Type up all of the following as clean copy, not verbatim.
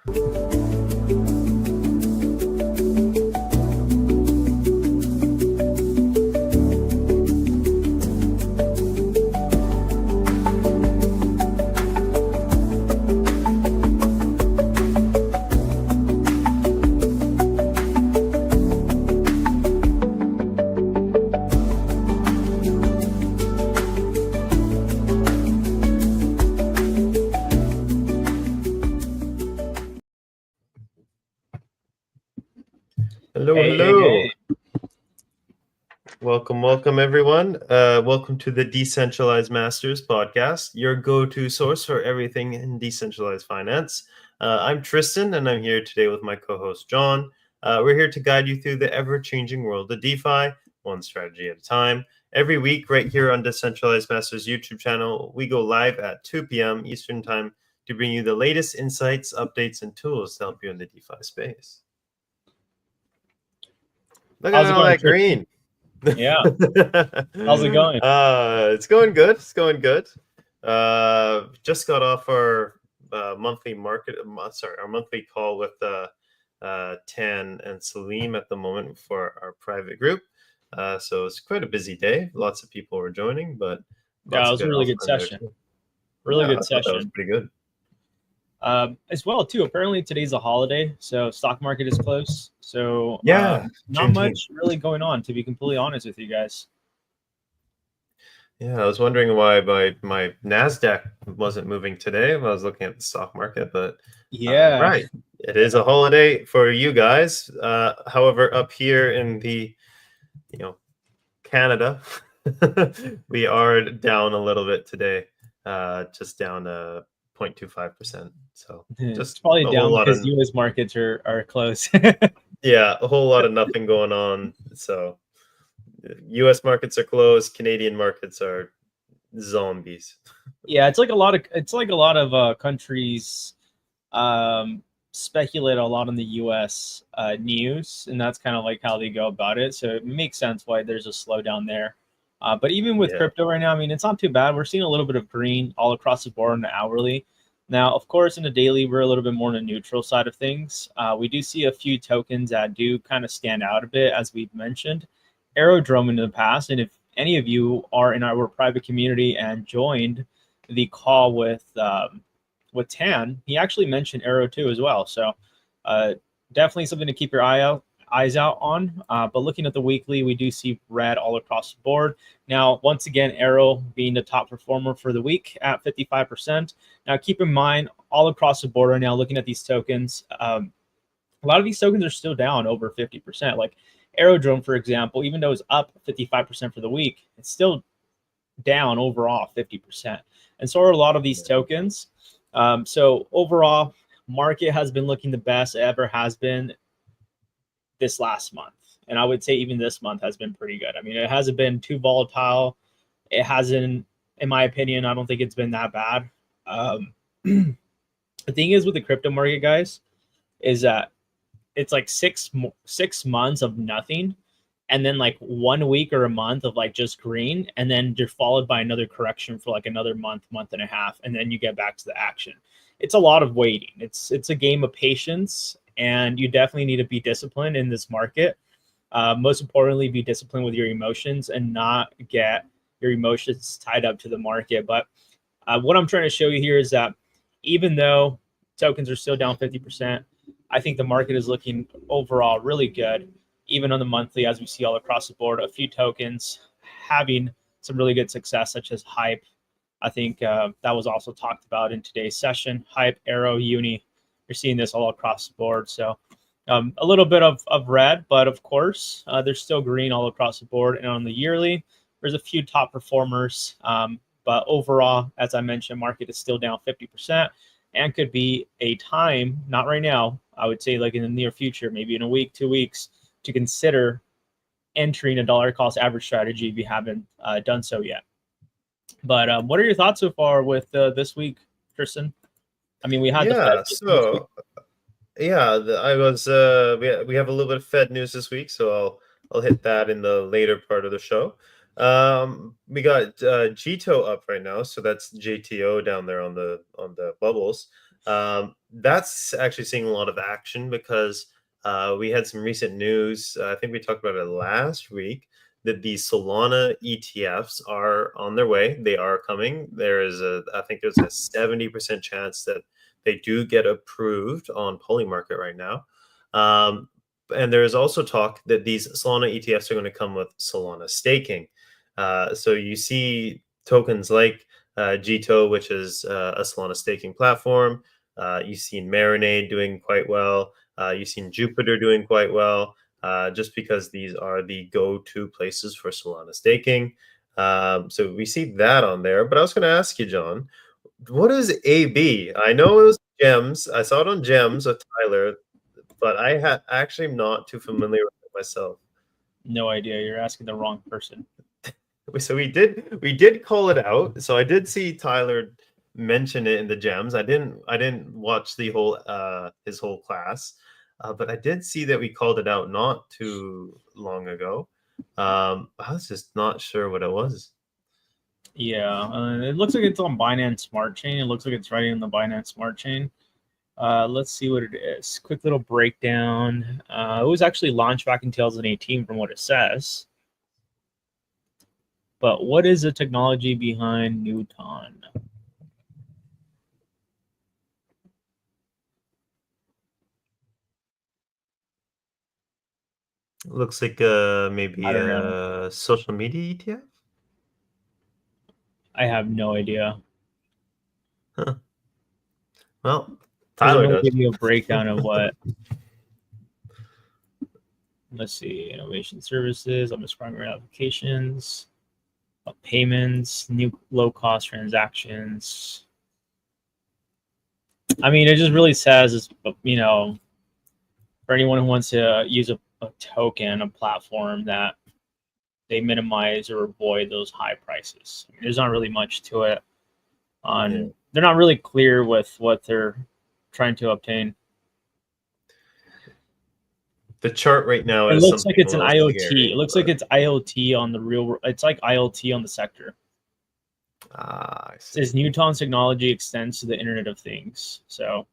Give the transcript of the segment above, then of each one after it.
Hello. Welcome, everyone. Welcome to the Decentralized Masters podcast, your go-to source for everything in decentralized finance. I'm Tristan, and I'm here today with my co-host, Jon. We're here to guide you through the ever-changing world of DeFi, one strategy at a time. Every week, right here on Decentralized Masters YouTube channel, we go live at 2 p.m. Eastern Time to bring you the latest insights, updates, and tools to help you in the DeFi space. Look at all that green. Yeah. How's it going? It's going good. Just got off our monthly call with Tan and Salim at the moment for our private group. So it's quite a busy day. Lots of people were joining, but yeah, it was a really good session. Really good session. That was pretty good. As well too, apparently today's a holiday, so stock market is closed, so not much really going on, to be completely honest with you guys. I was wondering why my NASDAQ wasn't moving today when I was looking at the stock market, but right, it is a holiday for you guys. However, up here in the Canada, we are down a little bit today, just down 0.25%. So just it's probably down because U.S. markets are closed. Yeah, a whole lot of nothing going on. So U.S. markets are closed. Canadian markets are zombies. Yeah, it's like a lot of countries speculate a lot on the U.S. News, and that's kind of like how they go about it. So it makes sense why there's a slowdown there. But even with crypto right now, I mean, it's not too bad. We're seeing a little bit of green all across the board in the hourly. Now, of course, in the daily, we're a little bit more on the neutral side of things. We do see a few tokens that do kind of stand out a bit, as we've mentioned. Aerodrome in the past, and if any of you are in our private community and joined the call with Tan, he actually mentioned Arrow too as well. So definitely something to keep your eyes out on. But looking at the weekly, we do see red all across the board. Now, once again, Arrow being the top performer for the week at 55%. Now, keep in mind, all across the board right now, looking at these tokens, a lot of these tokens are still down over 50%. Like Aerodrome, for example, even though it's up 55% for the week, it's still down overall 50%. And so are a lot of these tokens. So overall, market has been looking the best it ever has been this last month. And I would say even this month has been pretty good. I mean, it hasn't been too volatile. It hasn't, in my opinion, I don't think it's been that bad. The thing is with the crypto market, guys, is that it's like six months of nothing, and then like 1 week or a month of like just green, and then you're followed by another correction for like another month and a half, and then you get back to the action. It's a lot of waiting. It's a game of patience, and you definitely need to be disciplined in this market. Most importantly, be disciplined with your emotions and not get your emotions tied up to the market. But what I'm trying to show you here is that even though tokens are still down 50%, I think the market is looking overall really good, even on the monthly, as we see all across the board. A few tokens having some really good success, such as Hype. I think that was also talked about in today's session. Hype, Arrow, Uni. You're seeing this all across the board. So a little bit of red, but of course, there's still green all across the board. And on the yearly, there's a few top performers. But overall, as I mentioned, market is still down 50% and could be a time, not right now, I would say like in the near future, maybe in a week, 2 weeks, to consider entering a dollar cost average strategy if you haven't done so yet. But what are your thoughts so far with this week, Tristan? I mean, we had we have a little bit of Fed news this week, so I'll hit that in the later part of the show. We got GTO up right now, so that's JTO down there on the bubbles. That's actually seeing a lot of action because we had some recent news. I think we talked about it last week that the Solana ETFs are on their way. They are coming. I think there's a 70% chance that they do get approved on Polymarket right now. And there is also talk that these Solana ETFs are going to come with Solana staking. So you see tokens like Gito, which is a Solana staking platform. You've seen Marinade doing quite well. You've seen Jupiter doing quite well, just because these are the go-to places for Solana staking. So we see that on there. But I was going to ask you, John, what is AB? I know it was Gems. I saw it on Gems with Tyler, but I had actually not too familiar with it myself. No idea. You're asking the wrong person. So we did call it out. So I did see Tyler mention it in the gems. I didn't watch the whole his whole class, but I did see that we called it out not too long ago. I was just not sure what it was. Yeah, it looks like it's on Binance Smart Chain. It looks like it's right in the Binance Smart Chain. Let's see what it is. Quick little breakdown. It was actually launched back in 2018 from what it says. But what is the technology behind Newton? Looks like maybe I don't know. a social media ETF. I have no idea. Huh. Well, Doesn't Tyler really does. give you a breakdown of what. Let's see, innovation services, almost primary applications, payments, new low-cost transactions. I mean, it just really says, for anyone who wants to use a token, a platform that they minimize or avoid those high prices. I mean, there's not really much to it. They're not really clear with what they're trying to obtain. The chart right now It is looks like something it's a an little IoT. scary, It looks but like it's IoT on the real. It's like IoT on the sector. I It see. says Newton's technology extends to the Internet of Things. So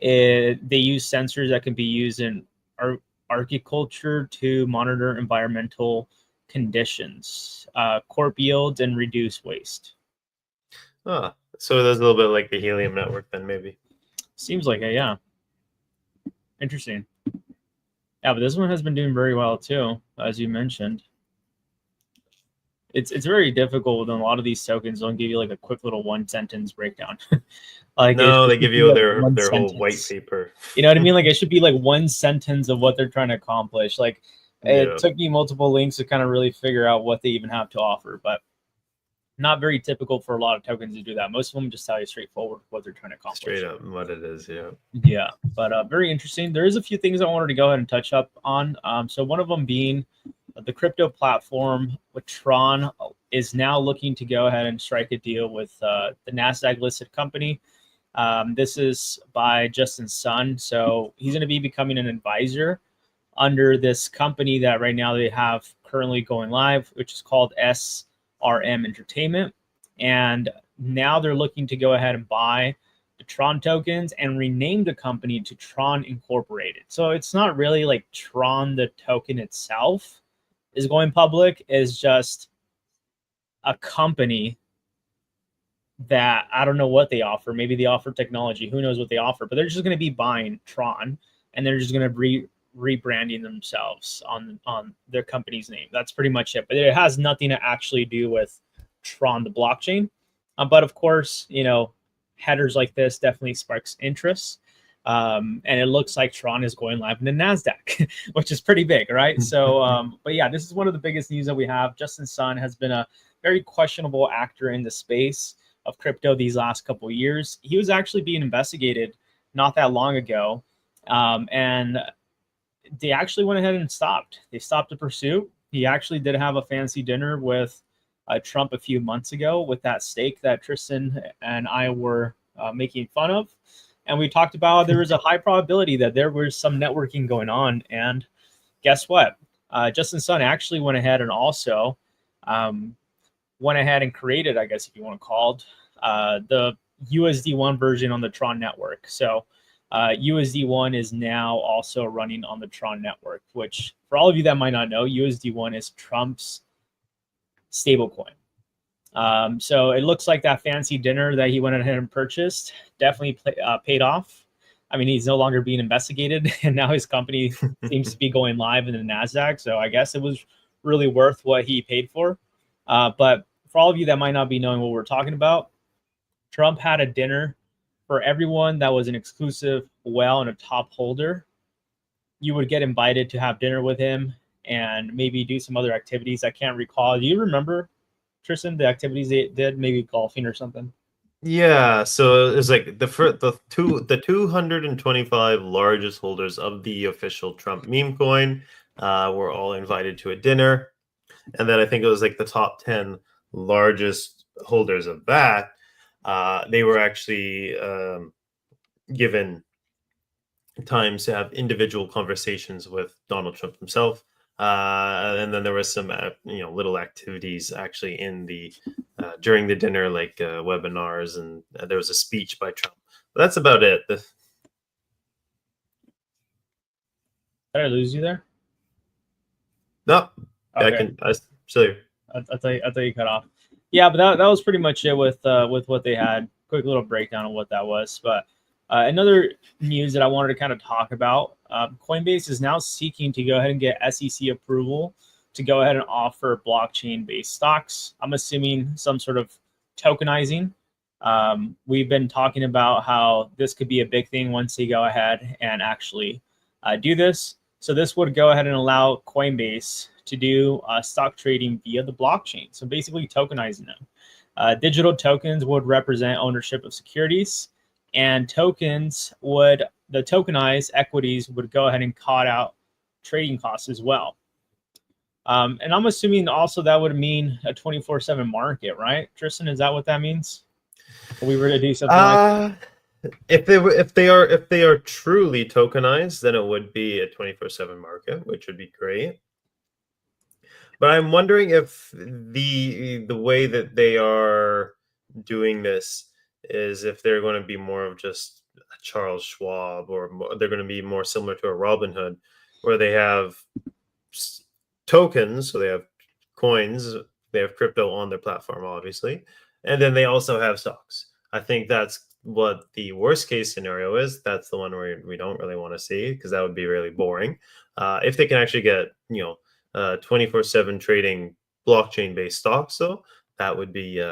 they use sensors that can be used in agriculture to monitor environmental conditions, corp yields, and reduce waste. So there's a little bit like the helium network then maybe. Seems like it, yeah. Interesting. Yeah, but this one has been doing very well too, as you mentioned. It's very difficult, and a lot of these tokens don't give you like a quick little one sentence breakdown. Like No, they should give be you like their one whole white sentence. paper. You know what I mean? Like it should be like one sentence of what they're trying to accomplish. Like it Yeah, took me multiple links to kind of really figure out what they even have to offer, but not very typical for a lot of tokens to do that. Most of them just tell you straightforward what they're trying to accomplish. straight up what it is. Yeah. Yeah, but very interesting. There is a few things I wanted to go ahead and touch up on. So one of them being the crypto platform with Tron is now looking to go ahead and strike a deal with the NASDAQ listed company. This is by Justin Sun. So he's going to be becoming an advisor under this company that right now they have currently going live, which is called SRM Entertainment. And now they're looking to go ahead and buy the Tron tokens and rename the company to Tron Incorporated. So it's not really like Tron, the token itself, is going public. Is just a company that I don't know what they offer. Maybe they offer technology. Who knows what they offer? But they're just going to be buying Tron, and they're just going to rebranding themselves on their company's name. That's pretty much it. But it has nothing to actually do with Tron, the blockchain. But of course, headers like this definitely sparks interest. And it looks like Tron is going live in the NASDAQ, which is pretty big, right? So, but yeah, this is one of the biggest news that we have. Justin Sun has been a very questionable actor in the space of crypto these last couple of years. He was actually being investigated not that long ago. And they actually went ahead and stopped. They stopped the pursuit. He actually did have a fancy dinner with Trump a few months ago with that steak that Tristan and I were making fun of. And we talked about there was a high probability that there was some networking going on. And guess what? Justin Sun actually went ahead and also went ahead and created, I guess if you want to call it, the USD1 version on the Tron network. So USD1 is now also running on the Tron network, which for all of you that might not know, USD1 is Trump's stablecoin. So it looks like that fancy dinner that he went ahead and purchased definitely paid off. I mean, he's no longer being investigated, and now his company seems to be going live in the NASDAQ. So I guess it was really worth what he paid for. But for all of you that might not be knowing what we're talking about, Trump had a dinner for everyone that was an exclusive whale and a top holder. You would get invited to have dinner with him and maybe do some other activities. I can't recall. Do you remember, Tristan, the activities they did? Maybe golfing or something? Yeah, so it's like the 225 largest holders of the official Trump meme coin were all invited to a dinner, and then I think it was like the top 10 largest holders of that. They were actually given times to have individual conversations with Donald Trump himself. And then there was some, little activities actually in the during the dinner, like webinars, and there was a speech by Trump. But that's about it. Did I lose you there? No, Okay. I still here. I thought you cut off. Yeah, but that was pretty much it with what they had. Quick little breakdown of what that was. But another news that I wanted to kind of talk about, Coinbase is now seeking to go ahead and get SEC approval to go ahead and offer blockchain-based stocks. I'm assuming some sort of tokenizing. We've been talking about how this could be a big thing once they go ahead and actually do this. So this would go ahead and allow Coinbase to do stock trading via the blockchain. So basically tokenizing them. Digital tokens would represent ownership of securities, and the tokenized equities would go ahead and cut out trading costs as well. And I'm assuming also that would mean a 24/7 market, right? Tristan, is that what that means? If we were to do something like if they are truly tokenized, then it would be a 24/7 market, which would be great. But I'm wondering if the way that they are doing this is if they're going to be more of just a Charles Schwab, or they're going to be more similar to a Robinhood, where they have tokens, so they have coins, they have crypto on their platform, obviously, and then they also have stocks. I think that's what the worst case scenario is. That's the one where we don't really want to see, because that would be really boring. If they can actually get 24/7 trading blockchain based stocks, though, that would be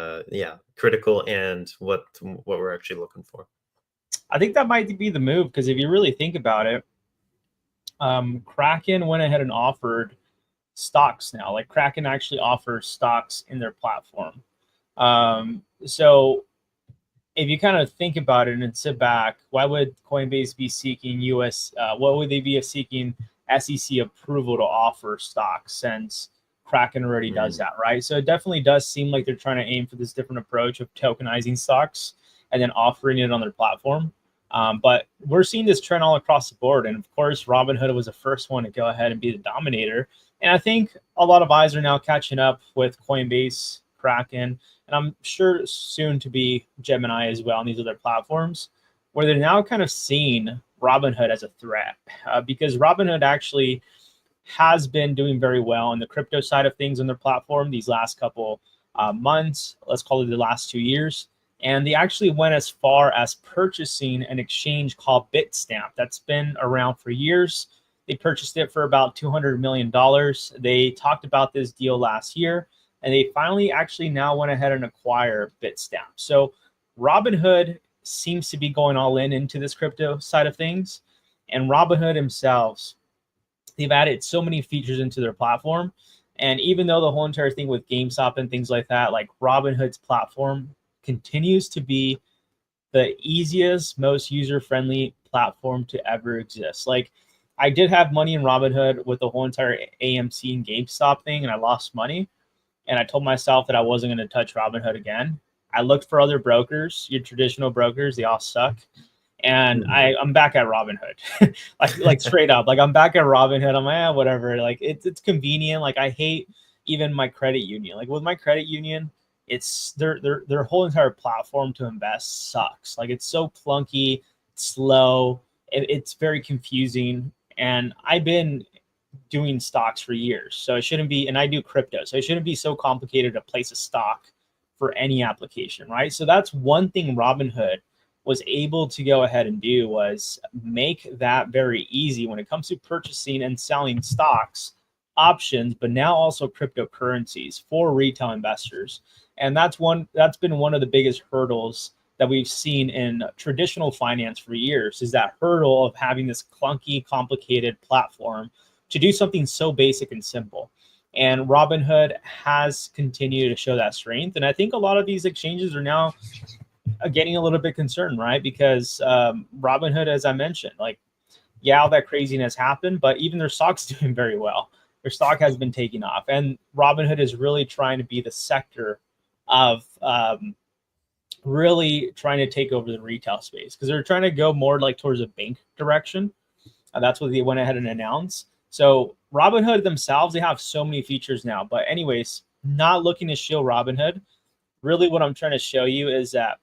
critical, and what we're actually looking for. I think that might be the move, because if you really think about it, Kraken went ahead and offered stocks now. Like Kraken actually offers stocks in their platform. So if you kind of think about it and sit back, why would Coinbase be seeking what would they be seeking SEC approval to offer stocks, since Kraken already does that, right? So it definitely does seem like they're trying to aim for this different approach of tokenizing stocks and then offering it on their platform. But we're seeing this trend all across the board. And of course, Robinhood was the first one to go ahead and be the dominator. And I think a lot of eyes are now catching up with Coinbase, Kraken, and I'm sure soon to be Gemini as well, and these other platforms, where they're now kind of seeing Robinhood as a threat, because Robinhood actually has been doing very well on the crypto side of things on their platform these last couple months, let's call it the last 2 years. And they actually went as far as purchasing an exchange called Bitstamp that's been around for years. They purchased it for about $200 million. They talked about this deal last year, and they finally actually now went ahead and acquire Bitstamp. So Robinhood seems to be going all into this crypto side of things. And Robinhood themselves, they've added so many features into their platform. And even though the whole entire thing with GameStop and things like that, like Robinhood's platform continues to be the easiest, most user-friendly platform to ever exist. Like, I did have money in Robinhood with the whole entire AMC and GameStop thing, and I lost money. And I told myself that I wasn't going to touch Robinhood again. I looked for other brokers, your traditional brokers, they all suck. And I'm back at Robinhood, like straight up. Like, I'm back at Robinhood. I'm like, whatever. Like, it's convenient. Like, I hate even my credit union. Like, with my credit union, it's their whole entire platform to invest sucks. Like, it's so clunky, slow, it's very confusing. And I've been doing stocks for years, so it shouldn't be, and I do crypto, so it shouldn't be so complicated to place a stock for any application, right? So that's one thing Robinhood was able to go ahead and do, was make that very easy when it comes to purchasing and selling stocks, options, but now also cryptocurrencies for retail investors. And that's been one of the biggest hurdles that we've seen in traditional finance for years, is that hurdle of having this clunky, complicated platform to do something so basic and simple. And Robinhood has continued to show that strength. And I think a lot of these exchanges are now getting a little bit concerned, right? Because Robinhood, as I mentioned, like, yeah, all that craziness happened, but even their stock's doing very well. Their stock has been taking off. And Robinhood is really trying to be the sector of really trying to take over the retail space, because they're trying to go more like towards a bank direction. That's what they went ahead and announced. So Robinhood themselves, they have so many features now. But anyways, not looking to shill Robinhood. Really what I'm trying to show you is that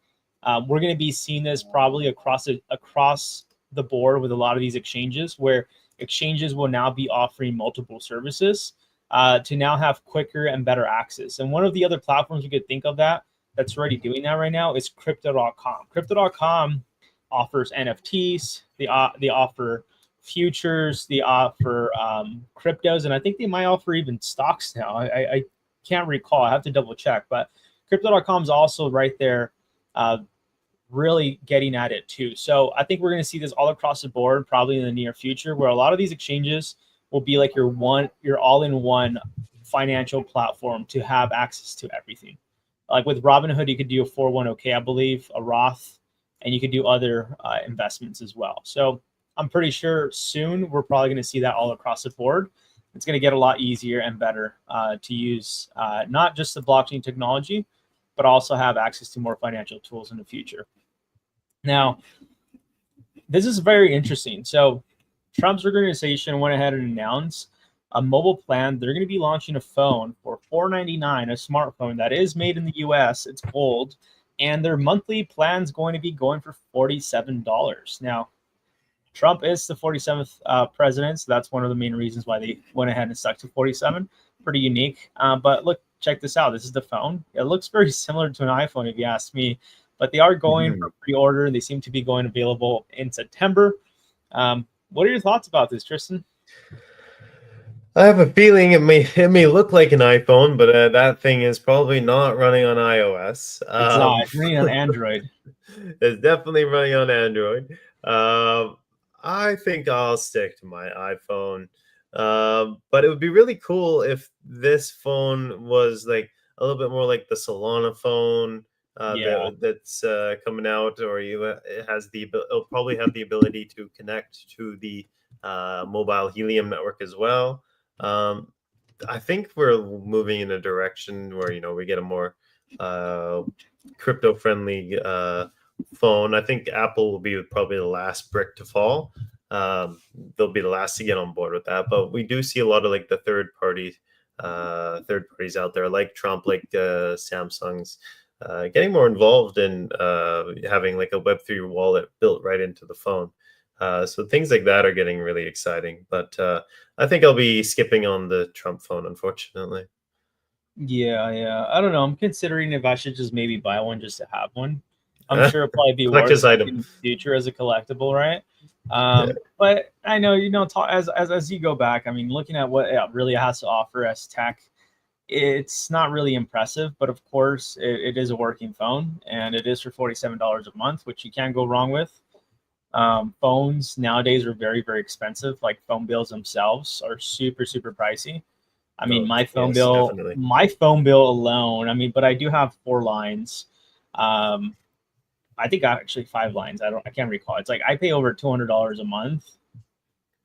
we're going to be seeing this probably across the board with a lot of these exchanges, where exchanges will now be offering multiple services to now have quicker and better access. And one of the other platforms you could think of that's already doing that right now is Crypto.com. Crypto.com offers NFTs. They offer futures. They offer cryptos, and I think they might offer even stocks now. I can't recall. I have to double check. But Crypto.com is also right there, really getting at it too. So I think we're going to see this all across the board, probably in the near future, where a lot of these exchanges will be like your all-in-one financial platform to have access to everything. Like with Robinhood, you could do a 401k, I believe, a Roth, and you could do other investments as well. So I'm pretty sure soon we're probably going to see that all across the board. It's going to get a lot easier and better to use not just the blockchain technology, but also have access to more financial tools in the future. Now, this is very interesting. So Trump's organization went ahead and announced a mobile plan. They're going to be launching a phone for $499, a smartphone that is made in the US. It's gold, and their monthly plan is going to be going for $47. Now, Trump is the 47th president, so that's one of the main reasons why they went ahead and stuck to 47. Pretty unique. But look, check this out. This is the phone. It looks very similar to an iPhone, if you ask me. But they are going for pre-order. They seem to be going available in September. What are your thoughts about this, Tristan? I have a feeling it may look like an iPhone, but that thing is probably not running on iOS. It's not. It's running on Android. It's definitely running on Android. I think I'll stick to my iPhone. But it would be really cool if this phone was like a little bit more like the Solana phone that's coming out, or it'll probably have the ability to connect to the mobile Helium network as well. I think we're moving in a direction where we get a more crypto friendly phone. I think Apple will be probably the last brick to fall. They'll be the last to get on board with that. But we do see a lot of like the third parties out there, like Trump, like Samsung's, getting more involved in having like a Web3 wallet built right into the phone. So things like that are getting really exciting. But I think I'll be skipping on the Trump phone, unfortunately. Yeah. I don't know. I'm considering if I should just maybe buy one just to have one. I'm sure it'll probably be worth it in the future as a collectible, right? But I know, as you go back, I mean, looking at what it really has to offer as tech, it's not really impressive. But of course, it is a working phone, and it is for $47 a month, which you can't go wrong with. Phones nowadays are very, very expensive. Like, phone bills themselves are super, super pricey. I mean, my phone bill alone, I mean, but I do have 4 lines. I think actually 5 lines. I can't recall. It's like I pay over $200 a month.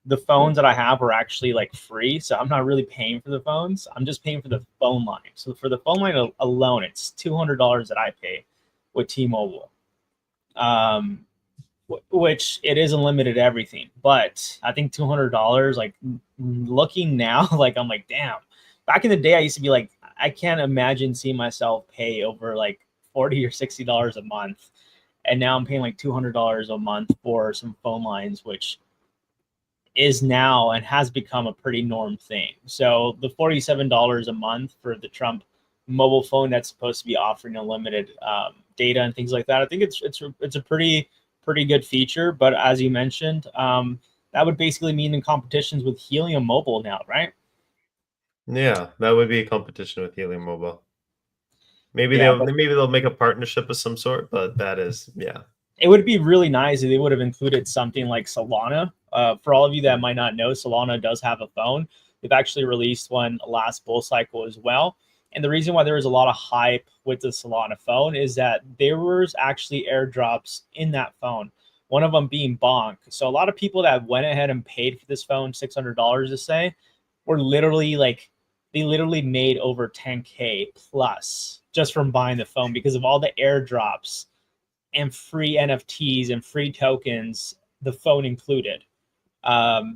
The phones that I have are actually like free, so I'm not really paying for the phones. I'm just paying for the phone line. So for the phone line alone, it's $200 that I pay with T-Mobile. Which it is unlimited everything, but I think $200, like, looking now, like, I'm like, damn. Back in the day, I used to be like, I can't imagine seeing myself pay over like $40 or $60 a month, and now I'm paying like $200 a month for some phone lines, which is now and has become a pretty norm thing. So the $47 a month for the Trump mobile phone that's supposed to be offering unlimited data and things like that, I think it's a pretty good feature. But as you mentioned, that would basically mean in competitions with Helium Mobile now, right? Yeah, that would be a competition with Helium Mobile. Maybe Yeah, they'll make a partnership of some sort, but that is, yeah. it would be really nice if they would have included something like Solana. For all of you that might not know, Solana does have a phone. They've actually released one last bull cycle as well. And the reason why there was a lot of hype with the Solana phone is that there was actually airdrops in that phone. One of them being Bonk. So a lot of people that went ahead and paid for this phone $600 to say were literally like they literally made over 10K plus just from buying the phone because of all the airdrops and free NFTs and free tokens, the phone included.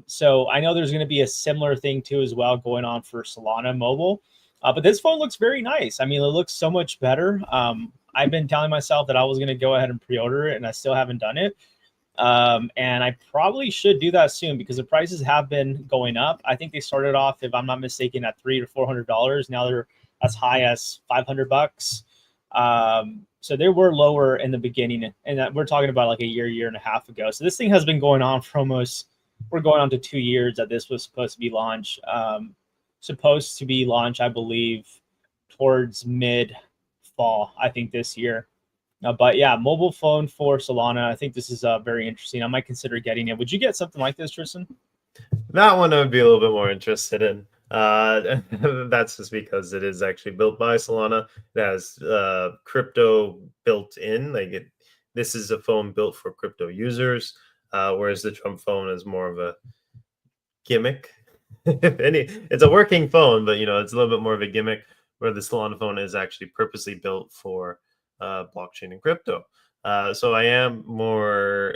So I know there's going to be a similar thing too as well going on for Solana Mobile. But this phone looks very nice. I mean, it looks so much better. I've been telling myself that I was going to go ahead and pre-order it, and I still haven't done it. And I probably should do that soon because the prices have been going up. I think they started off, if I'm not mistaken, at $300 to $400. Now they're as high as $500. So they were lower in the beginning, and that we're talking about like a year and a half ago. So this thing has been going on for we're going on to 2 years that this was supposed to be launched. I believe, towards mid fall, I think this year. But yeah, mobile phone for Solana. I think this is very interesting. I might consider getting it. Would you get something like this, Tristan? That one I would be a little bit more interested in. That's just because it is actually built by Solana. It has crypto built in. This is a phone built for crypto users, whereas the Trump phone is more of a gimmick. It's a working phone, but it's a little bit more of a gimmick. Where the Solana phone is actually purposely built for blockchain and crypto. So I am more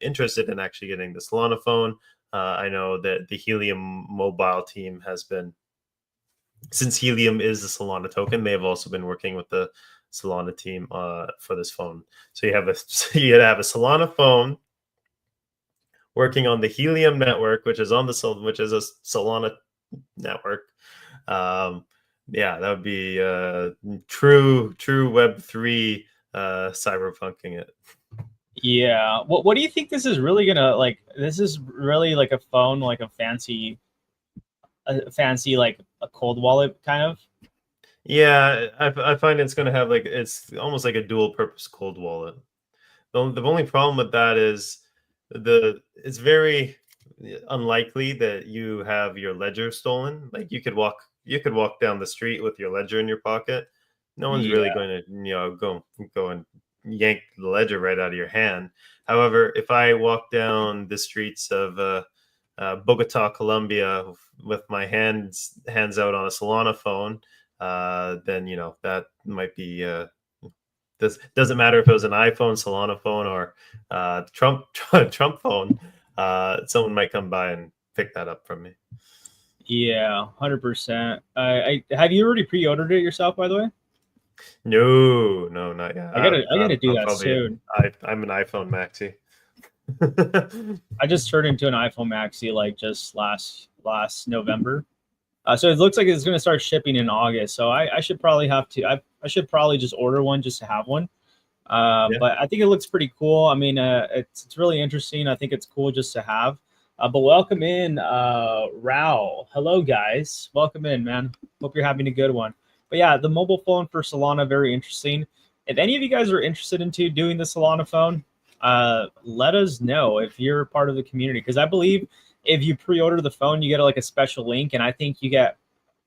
interested in actually getting the Solana phone. I know that the Helium mobile team has been, since Helium is the Solana token, they have also been working with the Solana team for this phone. So you have a Solana phone working on the Helium network, which is a Solana network. Yeah, that would be true Web3 cyberpunking it. Yeah. What do you think this is really gonna like? This is really like a phone, like a fancy like a cold wallet kind of. Yeah, I find it's gonna have it's almost like a dual purpose cold wallet. The only problem with that is it's very unlikely that you have your ledger stolen. Like you could walk down the street with your ledger in your pocket. No one's really Yeah. going to go and yank the ledger right out of your hand. However, if I walk down the streets of Bogota, Colombia, with my hands out on a Solana phone, then that might be. This doesn't matter if it was an iPhone, Solana phone, or Trump phone. Someone might come by and pick that up from me. Yeah, 100%. I have you already pre-ordered it yourself, by the way? No, not yet. I gotta do I'm that probably soon. I'm an iPhone maxi. I just turned into an iPhone Maxi like just last November. So it looks like it's gonna start shipping in August. So I should probably have to. I should probably just order one just to have one. Yeah. But I think it looks pretty cool. I mean, it's really interesting. I think it's cool just to have. But welcome in, Rao. Hello, guys. Welcome in, man. Hope you're having a good one. But yeah, the mobile phone for Solana, very interesting. If any of you guys are interested into doing the Solana phone, let us know if you're part of the community. Because I believe if you pre-order the phone, you get like a special link, and I think you get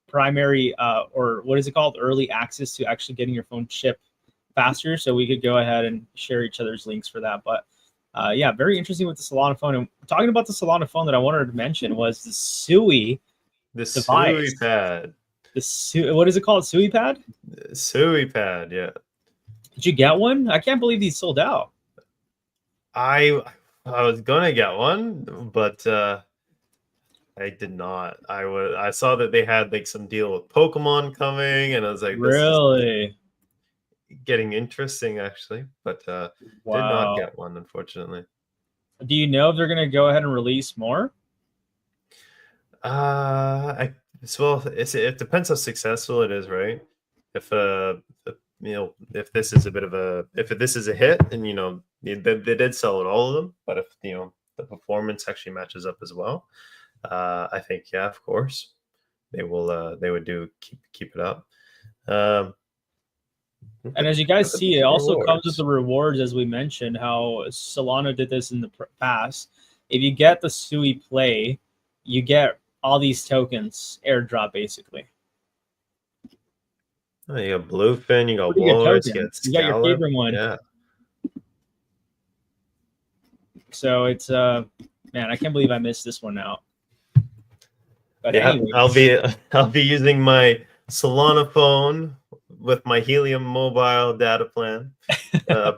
primary or what is it called, early access to actually getting your phone shipped faster. So we could go ahead and share each other's links for that. But yeah, very interesting with the Solana phone. And talking about the Solana phone that I wanted to mention was the Sui Sui device. pad. What is it called? Sui pad? Sui pad, yeah. Did you get one? I can't believe these sold out. I was gonna get one, but I did not. I saw that they had like some deal with Pokemon coming, and I was like, this is Really? getting interesting actually, but did not Wow. get one, unfortunately. Do you know if they're going to go ahead and release more? I well, it depends how successful it is, right? If if this is a bit of a if this is a hit, and they did sell it all of them, but if the performance actually matches up as well, I think yeah, of course they would keep it up. Um, And but as you guys look at see, those it also comes with rewards. the rewards, as we mentioned, how Solana did this in the past. If you get the Sui play, you get all these tokens airdrop basically. Oh, you got Bluefin, you got Pretty good Walrus, you token. got You got your Scallop. favorite one. Yeah, So it's man, I can't believe I missed this one out. But yeah. anyway, I'll be using my Solana phone with my Helium mobile data plan,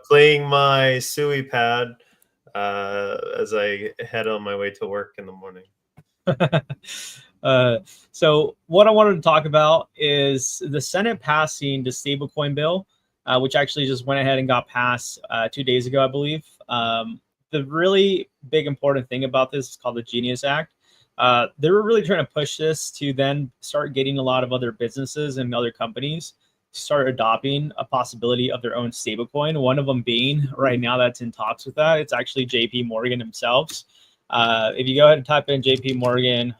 playing my Sui pad as I head on my way to work in the morning. so what I wanted to talk about is the Senate passing the stablecoin bill, which actually just went ahead and got passed 2 days ago, I believe. The really big important thing about this is called the Genius Act. They were really trying to push this to then start getting a lot of other businesses and other companies start adopting a possibility of their own stablecoin. One of them being right now that's in talks with that. It's actually JP Morgan themselves. If you go ahead and type in JP Morgan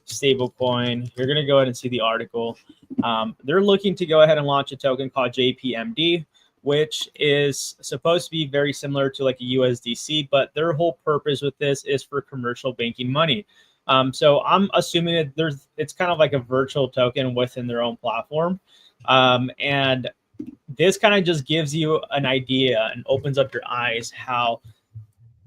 stablecoin, you're going to go ahead and see the article. They're looking to go ahead and launch a token called JPMD, which is supposed to be very similar to like a USDC, but their whole purpose with this is for commercial banking money. So I'm assuming that it's kind of like a virtual token within their own platform. And this kind of just gives you an idea and opens up your eyes how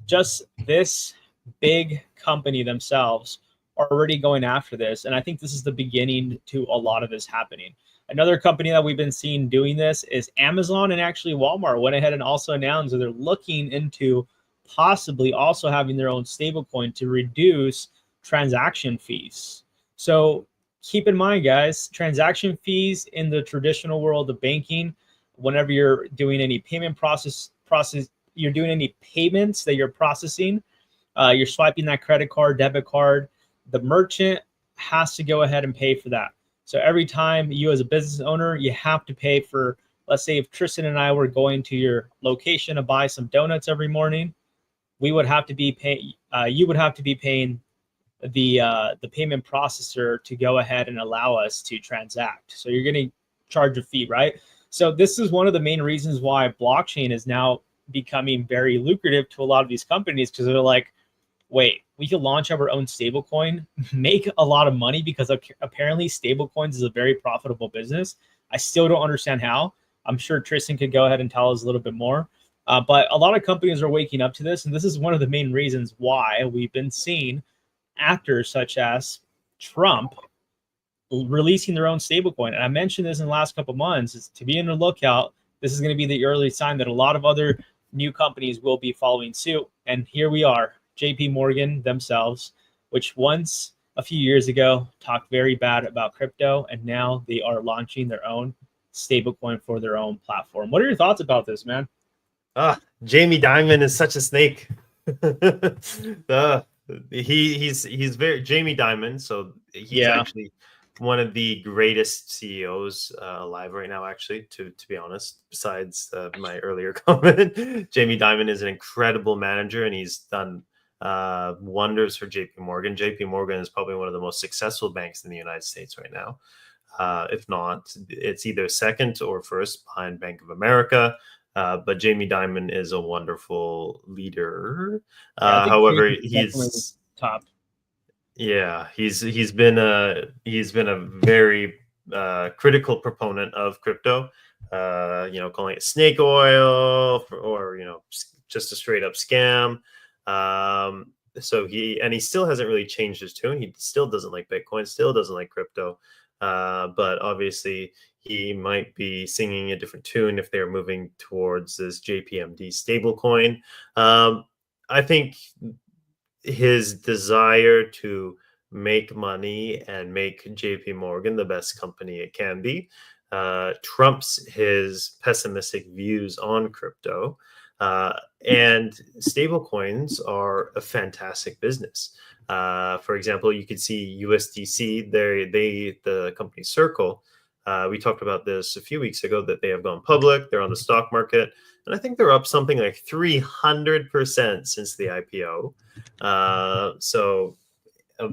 just this big company themselves are already going after this. And I think this is the beginning to a lot of this happening. Another company that we've been seeing doing this is Amazon, and actually Walmart went ahead and also announced that they're looking into possibly also having their own stablecoin to reduce transaction fees. So keep in mind, guys, transaction fees in the traditional world of banking, whenever you're doing any payment process, you're doing any payments that you're processing, you're swiping that credit card, debit card, the merchant has to go ahead and pay for that. So every time you as a business owner, you have to pay for, let's say if Tristan and I were going to your location to buy some donuts every morning, we would have to be paying, you would have to be paying the payment processor to go ahead and allow us to transact. So you're going to charge a fee, right? So this is one of the main reasons why blockchain is now becoming very lucrative to a lot of these companies, because they're like, wait, we could launch our own stablecoin, make a lot of money, because apparently stablecoins is a very profitable business. I still don't understand how. I'm sure Tristan could go ahead and tell us a little bit more. But a lot of companies are waking up to this, and this is one of the main reasons why we've been seeing actors such as Trump releasing their own stablecoin. And I mentioned this in the last couple of months, is to be on the lookout. This is going to be the early sign that a lot of other new companies will be following suit. And here we are, JP Morgan themselves, which once a few years ago talked very bad about crypto, and now they are launching their own stablecoin for their own platform. What are your thoughts about this, man? Jamie Dimon is such a snake. He's very Jamie Dimon, so he's actually one of the greatest CEOs alive right now, actually, to be honest, besides my earlier comment. Jamie Dimon is an incredible manager, and he's done wonders for JP Morgan. JP Morgan is probably one of the most successful banks in the United States right now. If not, it's either second or first behind Bank of America. But Jamie Dimon is a wonderful leader. However, he's top. Yeah, he's been a very critical proponent of crypto. Calling it snake oil or just a straight up scam. So he still hasn't really changed his tune. He still doesn't like Bitcoin, still doesn't like crypto. But obviously he might be singing a different tune if they're moving towards this JPMD stablecoin. I think his desire to make money and make JP Morgan the best company it can be, trumps his pessimistic views on crypto. And stablecoins are a fantastic business. For example, you could see USDC, the company Circle. We talked about this a few weeks ago, that they have gone public. They're on the stock market, and I think they're up something like 300% since the IPO. So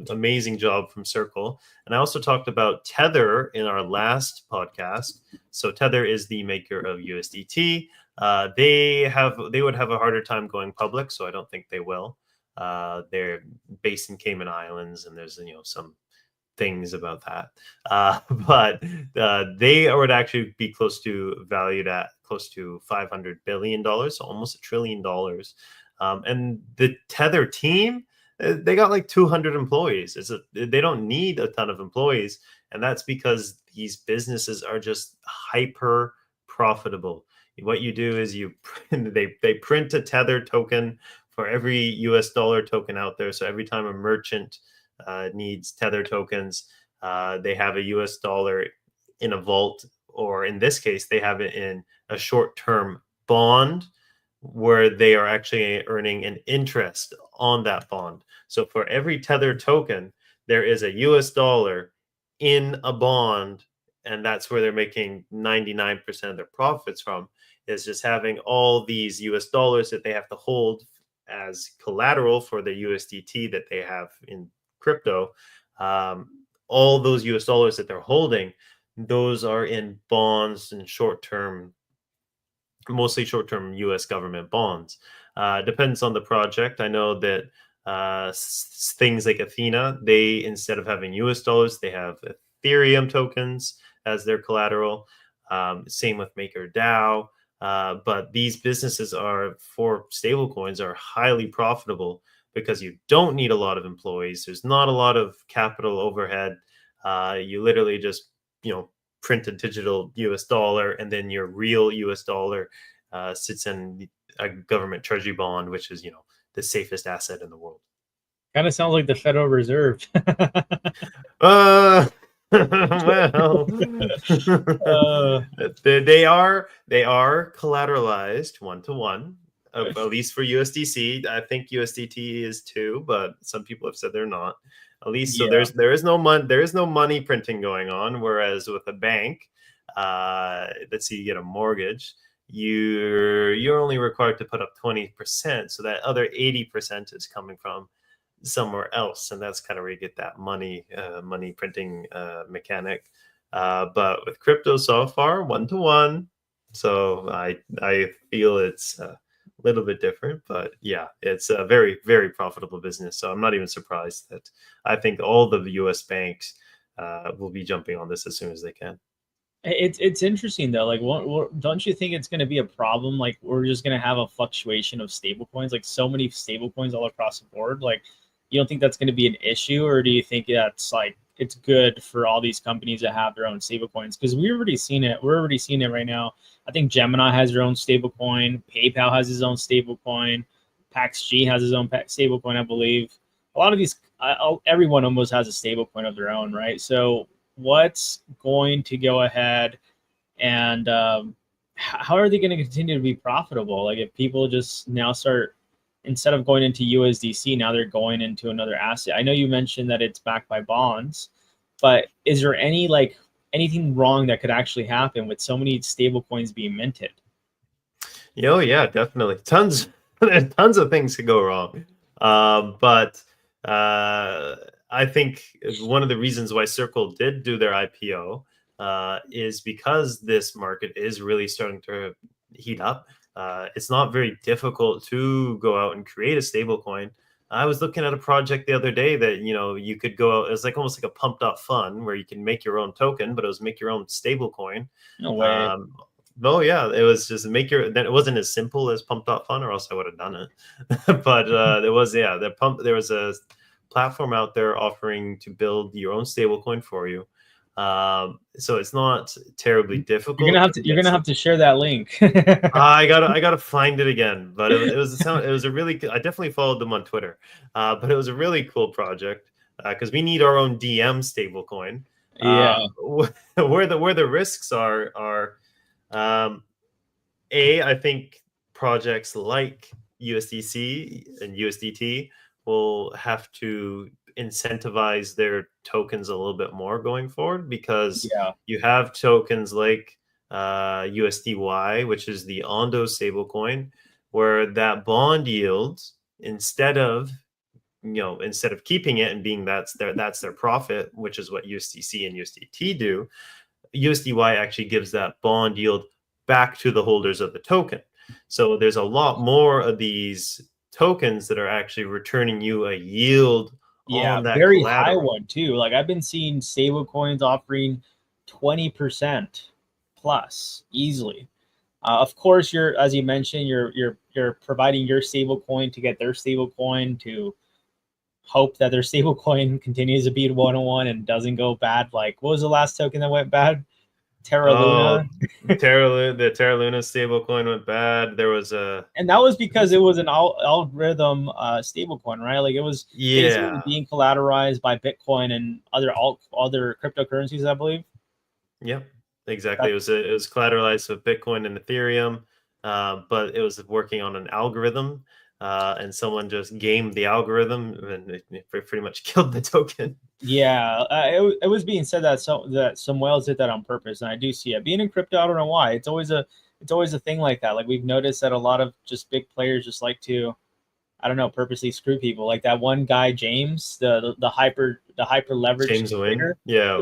amazing job from Circle. And I also talked about Tether in our last podcast. So Tether is the maker of USDT. They would have a harder time going public, so I don't think they will. They're based in Cayman Islands, and there's some things about that. But they would actually be valued at close to $500 billion, so almost $1 trillion. And the Tether team, they got like 200 employees. They don't need a ton of employees, and that's because these businesses are just hyper profitable. What you do is they print a Tether token for every US dollar token out there. So every time a merchant needs Tether tokens, they have a US dollar in a vault, or in this case, they have it in a short-term bond where they are actually earning an interest on that bond. So for every Tether token, there is a US dollar in a bond, and that's where they're making 99% of their profits from, is just having all these US dollars that they have to hold as collateral for the USDT that they have in crypto. All those US dollars that they're holding, those are in bonds and mostly short-term US government bonds. Depends on the project. I know that things like Athena, they, instead of having US dollars, they have Ethereum tokens as their collateral. Same with MakerDAO. But these businesses for stablecoins are highly profitable because you don't need a lot of employees. There's not a lot of capital overhead. You literally just, print a digital US dollar, and then your real US dollar sits in a government treasury bond, which is, the safest asset in the world. Kind of sounds like the Federal Reserve. Well, they are collateralized 1-to-1, at least for USDC. I think USDT is too, but some people have said they're not. At least, so there is no money printing going on. Whereas with a bank, let's say you get a mortgage, you're only required to put up 20%, so that other 80% is coming from somewhere else, and that's kind of where you get that money printing mechanic. But with crypto, so far 1-to-1, so I feel it's a little bit different, but yeah, it's a very, very profitable business. So I'm not even surprised that I think all the US banks will be jumping on this as soon as they can. It's interesting though. Like, don't you think it's going to be a problem? Like, we're just going to have a fluctuation of stablecoins, like so many stablecoins all across the board. Like, you don't think that's going to be an issue, or do you think that's like it's good for all these companies that have their own stablecoins? Because we're already seeing it right now. I think Gemini has their own stablecoin. PayPal has his own stablecoin. PaxG has his own stablecoin, I believe. A lot of these, everyone almost has a stablecoin of their own, right? So what's going to go ahead and how are they going to continue to be profitable? Like, if people just now start, instead of going into USDC, now they're going into another asset. I know you mentioned that it's backed by bonds, but is there anything wrong that could actually happen with so many stable coins being minted? Yeah, definitely. Tons of things could go wrong. But I think one of the reasons why Circle did do their IPO is because this market is really starting to heat up. It's not very difficult to go out and create a stable coin. I was looking at a project the other day that, you could go out, it's like almost like a pumped up fund where you can make your own token, but it was make your own stable coin. No way. Oh yeah, it was just then it wasn't as simple as pumped up fun, or else I would have done it. But there was a platform out there offering to build your own stable coin for you. So it's not terribly difficult. You're gonna have to share that link. I gotta find it again, but it was a really, I definitely followed them on Twitter, but it was a really cool project. because we need our own DM stablecoin. Yeah. Where the risks are I think projects like USDC and USDT will have to incentivize their tokens a little bit more going forward, because Yeah. you have tokens like USDY, which is the Ondo stablecoin, where that bond yield, instead of keeping it and being that's their profit, which is what USDC and USDT do, USDY actually gives that bond yield back to the holders of the token. So there's a lot more of these tokens that are actually returning you a yield Yeah, on that very high collateral. one too. Like I've been seeing stable coins offering 20% plus easily. Of course, you're, as you mentioned, you're providing your stable coin to get their stable coin, to hope that their stable coin continues to be 101 and doesn't go bad. Like, what was the last token that went bad? Terra Oh, Luna. the Terra Luna stablecoin went bad. There was a And that was because it was an algorithm stablecoin, right? Like it was basically yeah. being collateralized by Bitcoin and other cryptocurrencies, I believe. Yep, exactly. It was collateralized with Bitcoin and Ethereum, but it was working on an algorithm, and someone just gamed the algorithm and it pretty much killed the token. Yeah, it was being said that some whales did that on purpose, and I do see it. Being in crypto, I don't know why. It's always a thing like that. Like we've noticed that a lot of just big players just like to, I don't know, purposely screw people. Like that one guy, James, the hyper leveraged James Wing, trader. yeah,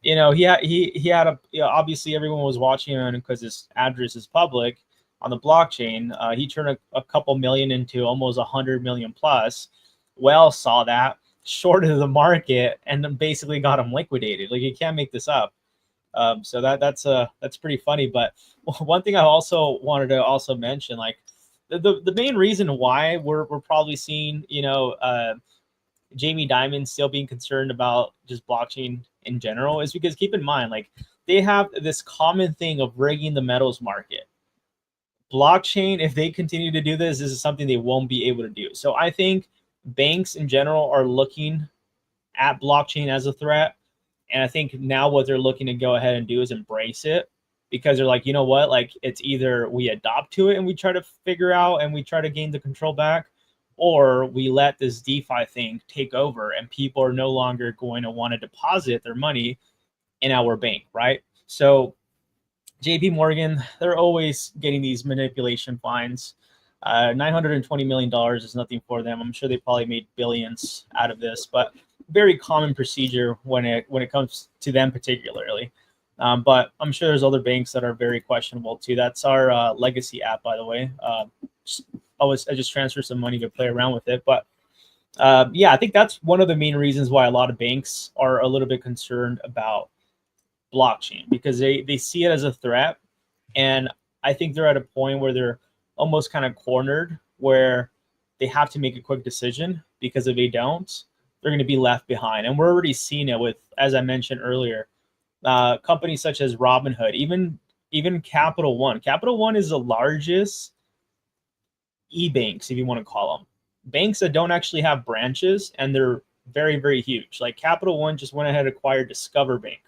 Yeah, yeah, he had a, obviously everyone was watching him because his address is public on the blockchain. He turned a couple million into almost 100 million plus. Well, saw that, shorted the market, and then basically got him liquidated. Like you can't make this up. So that's pretty funny. But one thing I also wanted to also mention, like the main reason why we're probably seeing Jamie Dimon still being concerned about just blockchain in general is because, keep in mind, like they have this common thing of rigging the metals market. Blockchain, if they continue to do this is something they won't be able to do. So I think banks in general are looking at blockchain as a threat. And I think now what they're looking to go ahead and do is embrace it, because they're like, you know what, like it's either we adopt to it and we try to figure out and we try to gain the control back, or we let this DeFi thing take over and people are no longer going to want to deposit their money in our bank, right? So JP Morgan, they're always getting these manipulation fines. $920 million is nothing for them. I'm sure they probably made billions out of this, but very common procedure when it comes to them particularly. But I'm sure there's other banks that are very questionable too. That's our legacy app, by the way. I just transferred some money to play around with it, but yeah, I think that's one of the main reasons why a lot of banks are a little bit concerned about blockchain, because they see it as a threat. And I think they're at a point where they're almost kind of cornered, where they have to make a quick decision, because if they don't, they're going to be left behind. And we're already seeing it with, as I mentioned earlier, companies such as Robinhood, even Capital One. Capital One is the largest e-banks, if you want to call them, banks that don't actually have branches, and they're very, very huge. Like Capital One just went ahead and acquired Discover Bank.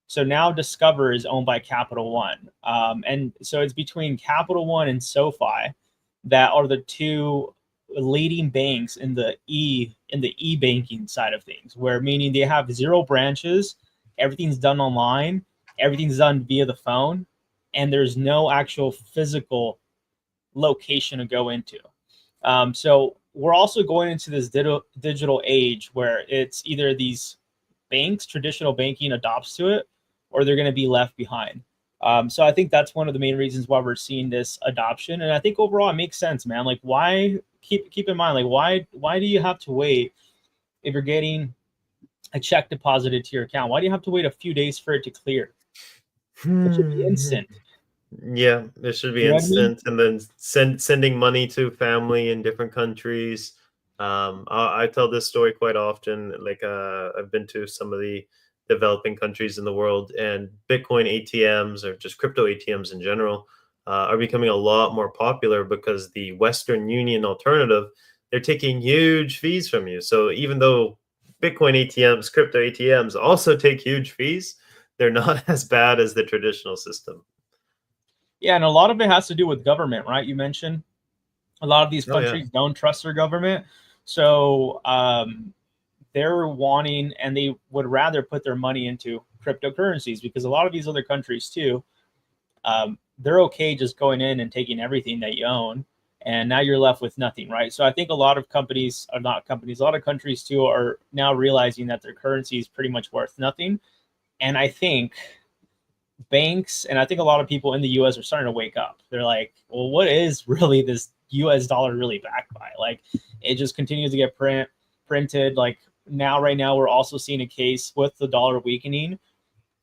So now Discover is owned by Capital One. And so it's between Capital One and SoFi that are the two leading banks in the e-banking side of things, where meaning they have 0 branches, everything's done online, everything's done via the phone, and there's no actual physical location to go into. So we're also going into this digital age where it's either these banks, traditional banking adopts to it, or they're going to be left behind. So I think that's one of the main reasons why we're seeing this adoption. And I think overall it makes sense, man. Like why keep in mind, like why do you have to wait if you're getting a check deposited to your account? Why do you have to wait a few days for it to clear? It should be instant. Yeah, it should be You know what I mean? instant, and then sending money to family in different countries. I tell this story quite often. Like, I've been to some of the developing countries in the world, and Bitcoin ATMs, or just crypto ATMs in general, are becoming a lot more popular, because the Western Union alternative, they're taking huge fees from you. So even though Bitcoin ATMs, crypto ATMs also take huge fees. They're not as bad as the traditional system. Yeah, and a lot of it has to do with government, right? You mentioned a lot of these Oh yeah. countries don't trust their government, so they're wanting and they would rather put their money into cryptocurrencies because a lot of these other countries too, they're okay just going in and taking everything that you own, and now you're left with nothing, right? So I think a lot of companies are not companies, a lot of countries too are now realizing that their currency is pretty much worth nothing. And I think banks and I think a lot of people in the US are starting to wake up. They're like, well, what is really this US dollar really backed by? Like, it just continues to get printed. Like, now, right now, we're also seeing a case with the dollar weakening.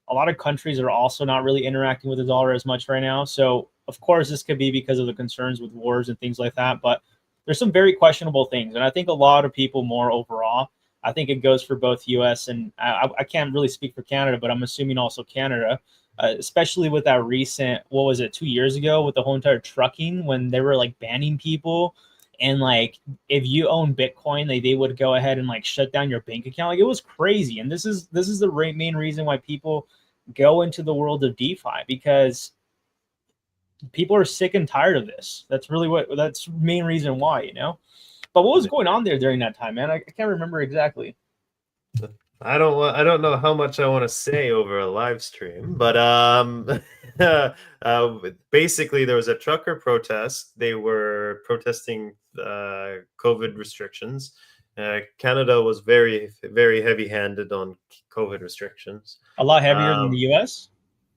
A lot of countries are also not really interacting with the dollar as much right now. So, of course, this could be because of the concerns with wars and things like that. But there's some very questionable things. And I think a lot of people more overall, I think it goes for both US and I can't really speak for Canada, but I'm assuming also Canada, especially with that recent, what was it, 2 years ago with the whole entire trucking when they were like banning people. And like, if you own Bitcoin, they would go ahead and like shut down your bank account. Like, it was crazy. And this is the main reason why people go into the world of DeFi, because people are sick and tired of this. That's the main reason why, you know. But what was going on there during that time, man? I can't remember exactly. I don't know how much I want to say over a live stream, but basically there was a trucker protest. They were protesting COVID restrictions. Canada was very heavy-handed on COVID restrictions. A lot heavier than the Um, US.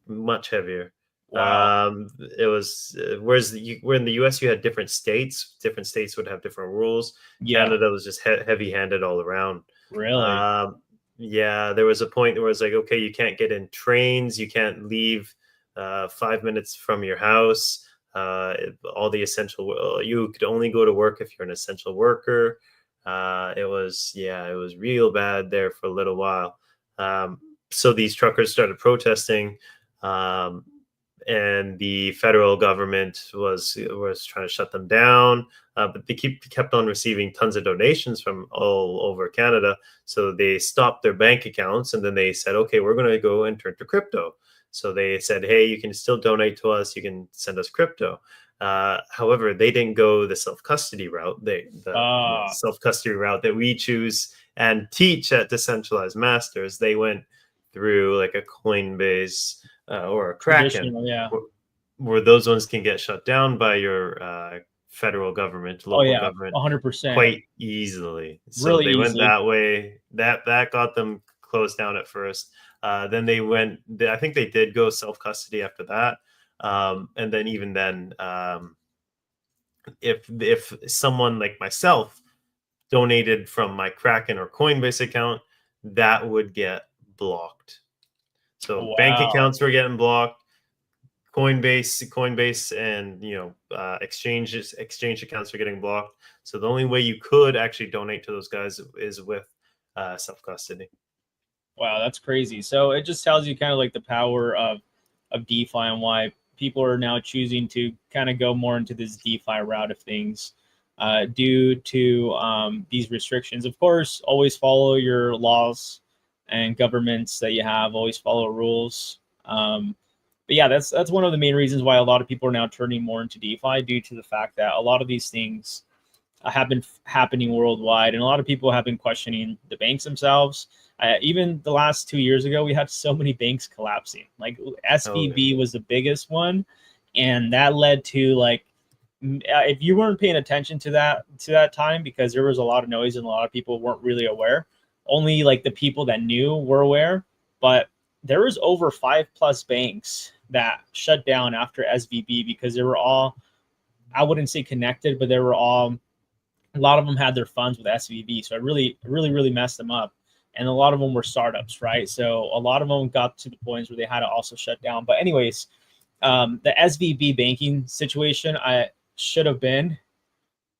Much heavier. Wow. It was where in the US you had different states. Different states would have different rules. Yeah. Canada was just heavy-handed all around. Really. Um, yeah, there was a point where it was like, okay, you can't get in trains, you can't leave 5 minutes from your house. All the essential, you could only go to work if you're an essential worker. It was real bad there for a little while. So these truckers started protesting, um, and the federal government was trying to shut them down. But they kept on receiving tons of donations from all over Canada, so they stopped their bank accounts, and then they said, "Okay, we're going to go and turn to crypto." So they said, "Hey, you can still donate to us. You can send us crypto." However, they didn't go the self custody route. The Uh self custody route that we choose and teach at Decentralized Masters. They went through like a Coinbase or a Kraken, Traditional, yeah. where those ones can get shut down by your federal government, Oh local yeah, government 100%. quite easily. So Really they went easily. that way. That got them closed down at first. Then they went. I think they did go self custody after that. And then even then, if someone like myself donated from my Kraken or Coinbase account, that would get blocked. So bank Wow. accounts were getting blocked. Coinbase, and exchange accounts are getting blocked. So the only way you could actually donate to those guys is with self custody. Wow, that's crazy. So it just tells you kind of like the power of DeFi and why people are now choosing to kind of go more into this DeFi route of things, due to these restrictions. Of course, always follow your laws and governments that you have. Always follow rules. But yeah, that's one of the main reasons why a lot of people are now turning more into DeFi, due to the fact that a lot of these things have been happening worldwide, and a lot of people have been questioning the banks themselves. Even the last 2 years ago, we had so many banks collapsing. Like, Oh SVB was the biggest one, and that led to like, if you weren't paying attention to that time, because there was a lot of noise and a lot of people weren't really aware. Only like the people that knew were aware, but there was over 5+ banks that shut down after SVB because they were all, I wouldn't say connected, but they were all, a lot of them had their funds with SVB. So it really messed them up. And a lot of them were startups, right? So a lot of them got to the points where they had to also shut down. But anyways, the SVB banking situation, I should have been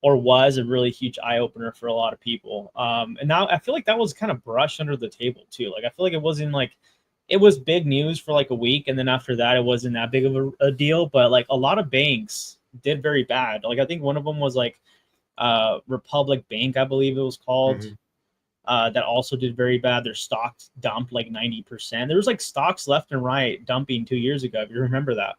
or was a really huge eye opener for a lot of people. And now I feel like that was kind of brushed under the table too. Like, I feel like it wasn't like, it was big news for like a week, and then after that, it wasn't that big of a deal. But like, a lot of banks did very bad. Like, I think one of them was like Republic Bank, I believe it was called. Mhm. that also did very bad. Their stocks dumped like 90%. There was like stocks left and right dumping 2 years ago, if you remember that.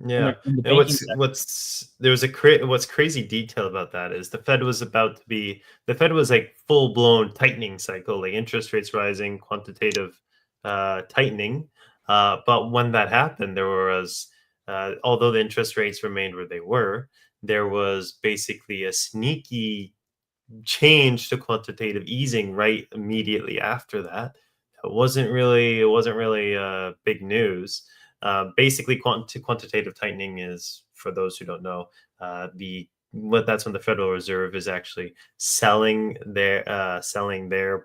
Yeah. In the And banking sector. what's crazy detail about that is the Fed was like full blown tightening cycle, like interest rates rising, quantitative tightening. But when that happened, there was although the interest rates remained where they were, there was basically a sneaky change to quantitative easing right immediately after that. It wasn't really big news. Basically, quantitative tightening is, for those who don't know, the what that's when the Federal Reserve is actually selling their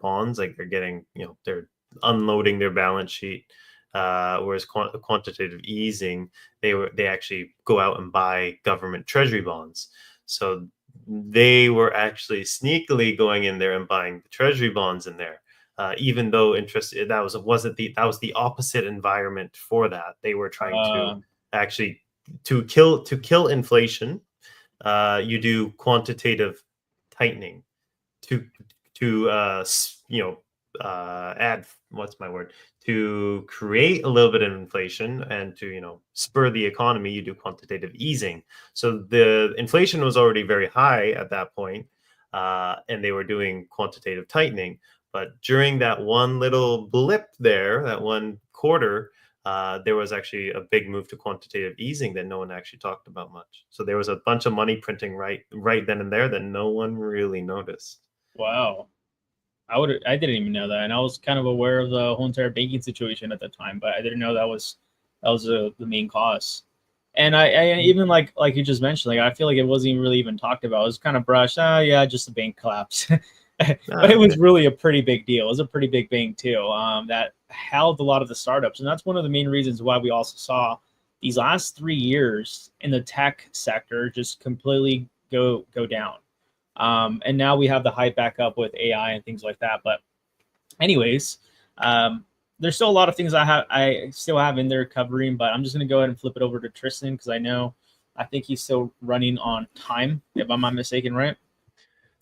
bonds, like they're unloading their balance sheet. Whereas quantitative easing, they actually go out and buy government treasury bonds. So they were actually sneakily going in there and buying the treasury bonds in there, even though interest that was the opposite environment for that. They were trying to actually to kill inflation. You do quantitative tightening to add what's my word to create a little bit of inflation and to spur the economy. You do quantitative easing. So the inflation was already very high at that point, and they were doing quantitative tightening. But during that one little blip there, that one quarter, there was actually a big move to quantitative easing that no one actually talked about much. So there was a bunch of money printing right then and there that no one really noticed. Wow. I didn't even know that, and I was kind of aware of the whole entire banking situation at the time, but I didn't know that was the main cause. And I even like you just mentioned, like I feel like it wasn't even really even talked about. It was kind of brushed. Oh yeah, just a bank collapse. But it was really a pretty big deal. It was a pretty big bank too, that held a lot of the startups, and that's one of the main reasons why we also saw these last 3 years in the tech sector just completely go down. And now we have the hype back up with AI and things like that. But anyways, there's still a lot of things I still have in there covering, but I'm just gonna go ahead and flip it over to Tristan because I think he's still running on time, if I'm not mistaken, right?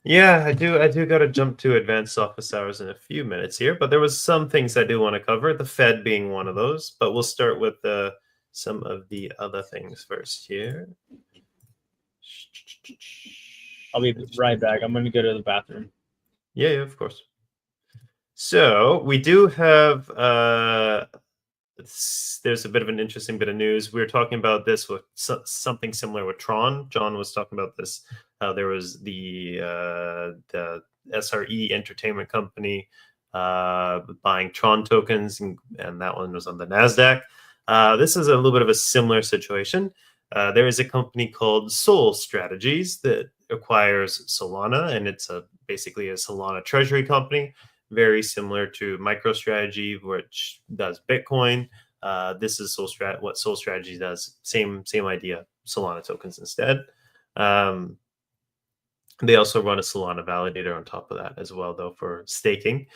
Yeah, I do got to jump to advanced office hours in a few minutes here, but there was some things I do want to cover, the Fed being one of those, but we'll start with some of the other things first here. I'll be right back. I'm gonna go to the bathroom. Yeah, of course. So we do have there's a bit of an interesting bit of news. We were talking about this with something similar with Tron. John was talking about this. There was the SRE Entertainment Company buying Tron tokens, and that one was on the Nasdaq. This is a little bit of a similar situation. There is a company called Sol Strategies that acquires Solana, and it's basically a Solana treasury company, very similar to MicroStrategy, which does Bitcoin. This is what Sol Strategy does. Same idea, Solana tokens instead. They also run a Solana validator on top of that as well, though, for staking.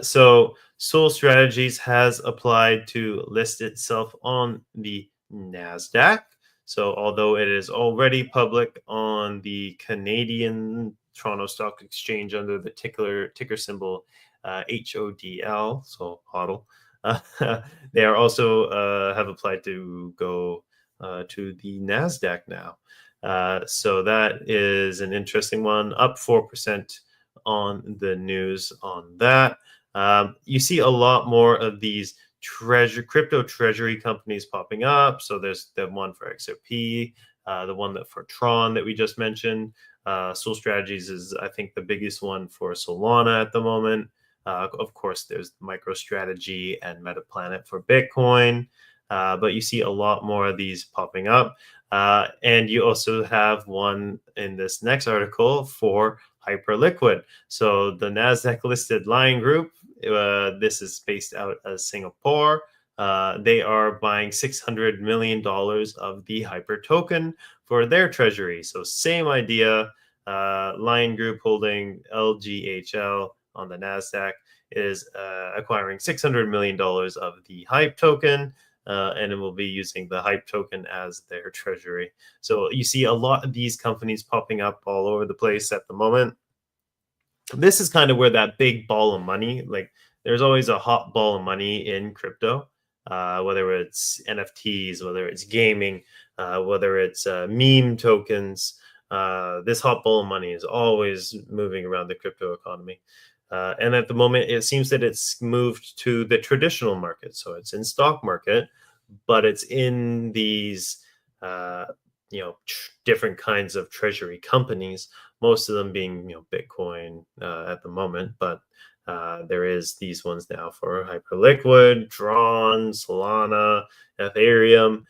So Sol Strategies has applied to list itself on the Nasdaq. So although it is already public on the Canadian Toronto Stock Exchange under the ticker symbol HODL, so HODL, they are also have applied to go to the Nasdaq now. So that is an interesting one, up 4% on the news on that. You see a lot more of these crypto treasury companies popping up. So there's the one for XRP, the one that for Tron that we just mentioned. Sol Strategies is, I think, the biggest one for Solana at the moment. Of course, there's MicroStrategy and MetaPlanet for Bitcoin. But you see a lot more of these popping up. And you also have one in this next article for Hyperliquid. So the Nasdaq listed Lion Group, this is based out of Singapore. They are buying $600 million of the Hyper token for their treasury. So same idea. Lion Group holding LGHL on the Nasdaq is acquiring $600 million of the Hype token. And it will be using the Hype token as their treasury. So you see a lot of these companies popping up all over the place at the moment. this is kind of where that big ball of money, like there's always a hot ball of money in crypto, whether it's NFTs, whether it's gaming, whether it's meme tokens. This hot ball of money is always moving around the crypto economy. And at the moment, it seems that it's moved to the traditional market. So it's in stock market, but it's in these, different kinds of treasury companies, most of them being, Bitcoin at the moment. But there is these ones now for Hyperliquid, Tron, Solana, Ethereum.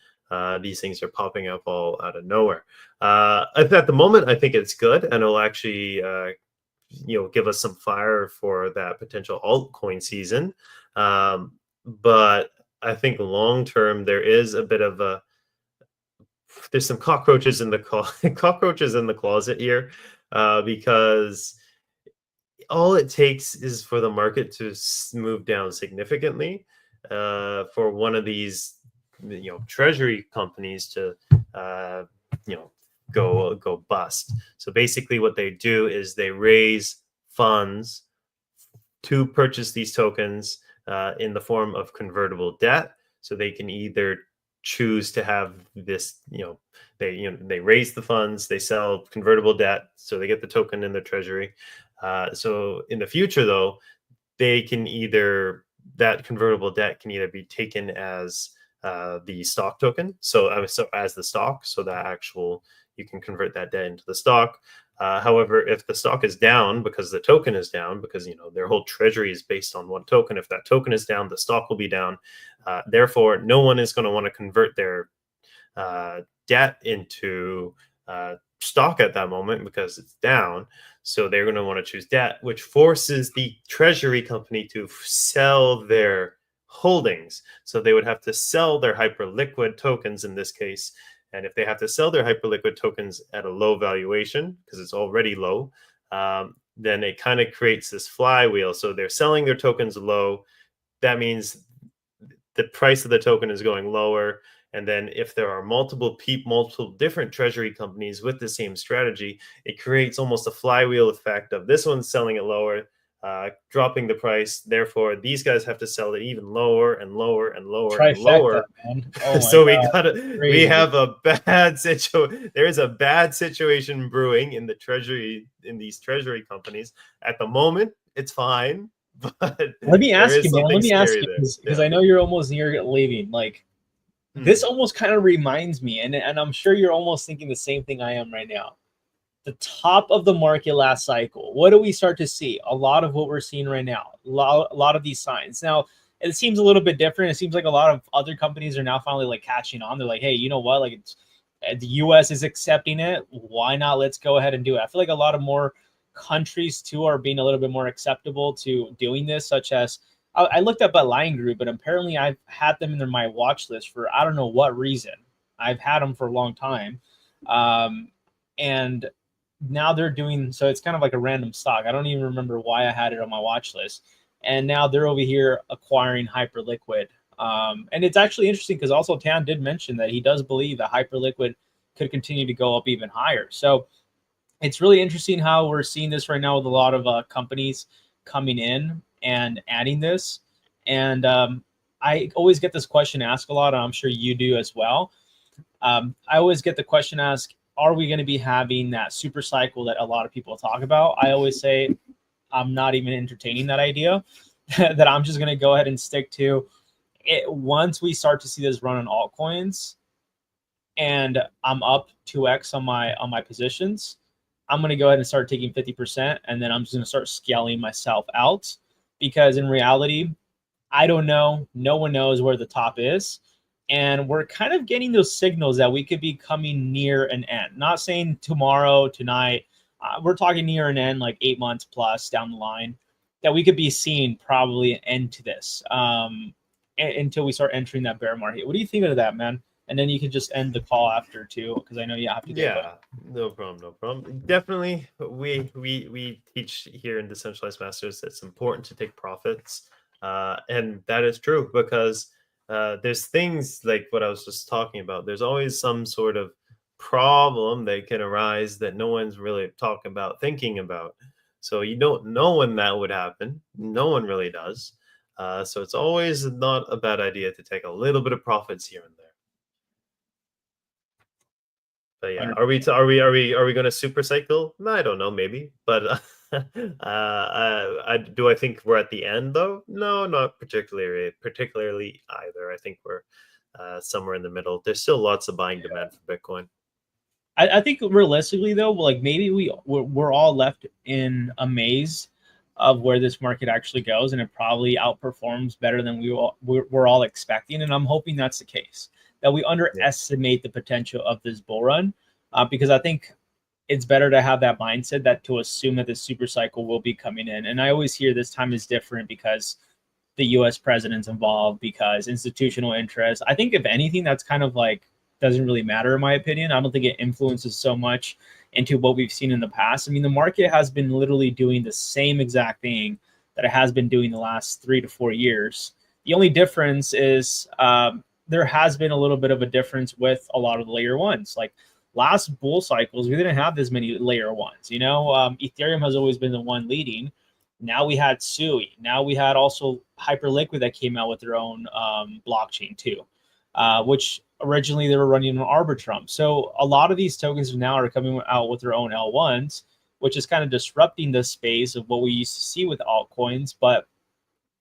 These things are popping up all out of nowhere. At the moment, I think it's good, and it'll actually give us some fire for that potential altcoin season. But I think long term there is a bit of there's some cockroaches in the cockroaches in the closet here, because all it takes is for the market to move down significantly, for one of these treasury companies to go bust. So basically what they do is they raise funds to purchase these tokens in the form of convertible debt. So they can either choose to have this, they raise the funds, they sell convertible debt, so they get the token in the treasury. So in the future, though, that convertible debt can either be taken as the stock token, so as the stock, so that actual you can convert that debt into the stock. However, if the stock is down because the token is down, because their whole treasury is based on one token, if that token is down, the stock will be down. Therefore, no one is going to want to convert their debt into stock at that moment because it's down. So they're going to want to choose debt, which forces the treasury company to sell their holdings. So they would have to sell their Hyperliquid tokens in this case. And if they have to sell their Hyperliquid tokens at a low valuation, because it's already low, then it kind of creates this flywheel. So they're selling their tokens low. That means the price of the token is going lower. And then if there are multiple different treasury companies with the same strategy, it creates almost a flywheel effect of this one's selling it lower, dropping the price. Therefore, these guys have to sell it even lower and lower and lower and lower. Man. Oh So God. we have a bad situation. There is a bad situation brewing in these treasury companies. At the moment, it's fine, but let me ask you, man. Let me ask you, because I know you're almost near leaving. Like, this almost kind of reminds me, and I'm sure you're almost thinking the same thing I am right now. The top of the market last cycle, what do we start to see? A lot of what we're seeing right now, a lot of these signs. Now, it seems a little bit different. It seems like a lot of other companies are now finally like catching on. They're like, hey, you know what? Like, the US is accepting it. Why not? Let's go ahead and do it. I feel like a lot of more countries too are being a little bit more acceptable to doing this, such as I looked up at Line Group, and apparently I've had them in my watch list for I don't know what reason. I've had them for a long time. And now they're doing, so it's kind of like a random stock. I don't even remember why I had it on my watch list. And now they're over here acquiring Hyperliquid. And it's actually interesting because also Tan did mention that he does believe that Hyperliquid could continue to go up even higher. So it's really interesting how we're seeing this right now with a lot of companies coming in and adding this. And I always get this question asked a lot, and I'm sure you do as well. I always get the question asked, are we going to be having that super cycle that a lot of people talk about? I always say I'm not even entertaining that idea, that I'm just going to go ahead and stick to it. Once we start to see this run on altcoins and I'm up 2x on my positions, I'm going to go ahead and start taking 50%, and then I'm just going to start scaling myself out, because in reality, I don't know. No one knows where the top is. And we're kind of getting those signals that we could be coming near an end. Not saying tomorrow, tonight. We're talking near an end, like 8 months plus down the line, that we could be seeing probably an end to this until we start entering that bear market. What do you think of that, man? And then you can just end the call after too, because I know you have to go. Yeah, no problem. Definitely, we teach here in Decentralized Masters that it's important to take profits, and that is true, because there's things like what I was just talking about. There's always some sort of problem that can arise that no one's really thinking about. So you don't know when that would happen. No one really does. So it's always not a bad idea to take a little bit of profits here and there. But yeah, are we going to super cycle? I don't know, maybe. But do I think we're at the end though? No, not particularly either. I think we're somewhere in the middle. There's still lots of buying demand for Bitcoin. I think realistically though, like maybe we're all left in a maze of where this market actually goes, and it probably outperforms better than we're all expecting. And I'm hoping that's the case, that we underestimate the potential of this bull run, because I think it's better to have that mindset that to assume that the super cycle will be coming in. And I always hear this time is different because the U.S. president's involved, because institutional interest. I think if anything, that's kind of like doesn't really matter in my opinion. I don't think it influences so much into what we've seen in the past. I mean, the market has been literally doing the same exact thing that it has been doing the last 3 to 4 years. The only difference is there has been a little bit of a difference with a lot of the layer ones. Like last bull cycles, we didn't have as many layer ones. You know, Ethereum has always been the one leading. Now we had Sui. Now we had also Hyperliquid that came out with their own blockchain too, which originally they were running on Arbitrum. So a lot of these tokens now are coming out with their own L1s, which is kind of disrupting the space of what we used to see with altcoins. But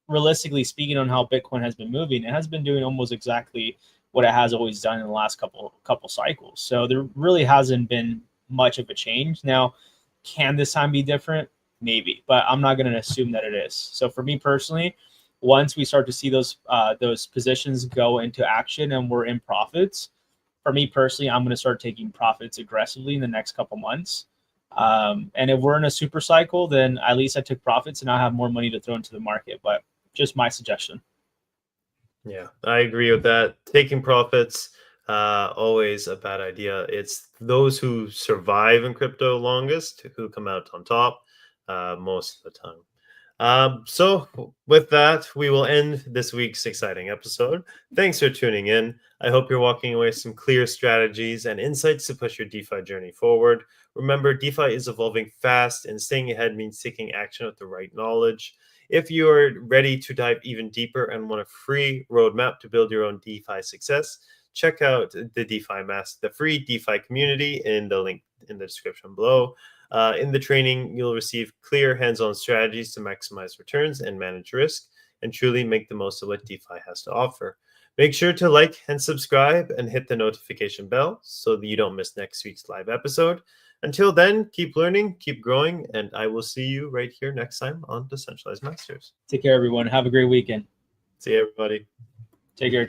realistically speaking, on how Bitcoin has been moving, it has been doing almost exactly what it has always done in the last couple cycles. So there really hasn't been much of a change. Now, can this time be different? Maybe, but I'm not going to assume that it is. So for me personally, once we start to see those positions go into action and we're in profits, for me personally, I'm going to start taking profits aggressively in the next couple months. And if we're in a super cycle, then at least I took profits and I have more money to throw into the market. But just my suggestion. Yeah, I agree with that. Taking profits, always a bad idea. It's those who survive in crypto longest who come out on top most of the time. So with that, we will end this week's exciting episode. Thanks for tuning in. I hope you're walking away with some clear strategies and insights to push your DeFi journey forward. Remember, DeFi is evolving fast, and staying ahead means taking action with the right knowledge. If you are ready to dive even deeper and want a free roadmap to build your own DeFi success, check out the free DeFi community in the link in the description below. In the training, you'll receive clear hands-on strategies to maximize returns and manage risk, and truly make the most of what DeFi has to offer. Make sure to like and subscribe and hit the notification bell so that you don't miss next week's live episode. Until then, keep learning, keep growing, and I will see you right here next time on Decentralized Masters. Take care, everyone. Have a great weekend. See you, everybody. Take care.